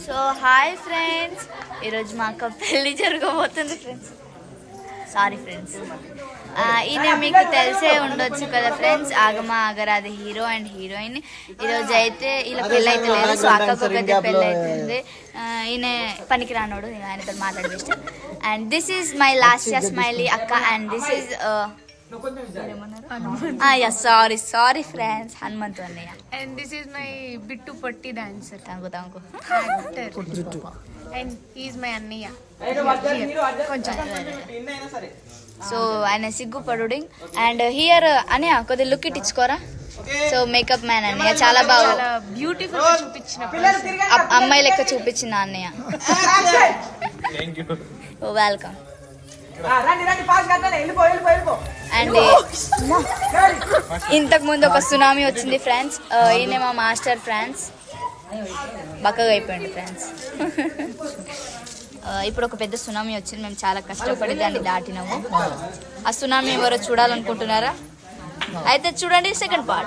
So hi friends, ఈరోజు మా అక్క పెళ్ళి జరగబోతుంది ఫ్రెండ్స్. సారీ ఫ్రెండ్స్, ఈయన మీకు తెలిసే ఉండొచ్చు కదా friends, Agama ఆగరాది hero and heroine. ఈరోజు అయితే ఇలా పెళ్ళి అయితే లేదు, సో అక్కకు పెద్ద పెళ్ళి అవుతుంది. ఈయన పనికి రానోడు, ఆయనతో మాట్లాడిస్తే. And this is my last year smiley అక్క, and this is sorry friends, Hanumanthu అన్నయ్య. And this is my Bittu Patti dancer. Thank you. Actor. And he is my Annaya. So ఆయన సిగ్గుపడు. అండ్ హియర్ అన్నయ్య కొద్దిగా లుక్ ఇట్ ఇచ్చుకోరా. So makeup man అన్నయ్య, చాలా బాగా బ్యూటిఫుల్ గా చూపించిన అమ్మాయి లెక్క చూపించిన అన్నయ్య. వెల్కమ్. అండ్ ఇంతకు ముందు ఒక సునామీ వచ్చింది ఫ్రెండ్స్. ఈయన మా మాస్టర్ ఫ్రెండ్స్, బక్కగా అయిపోయింది ఫ్రెండ్స్. ఇప్పుడు ఒక పెద్ద సునామీ వచ్చింది, మేము చాలా కష్టపడి దాన్ని దాటినాము. ఆ సునామీ ఎవరో చూడాలనుకుంటున్నారా? అయితే చూడండి సెకండ్ పార్ట్.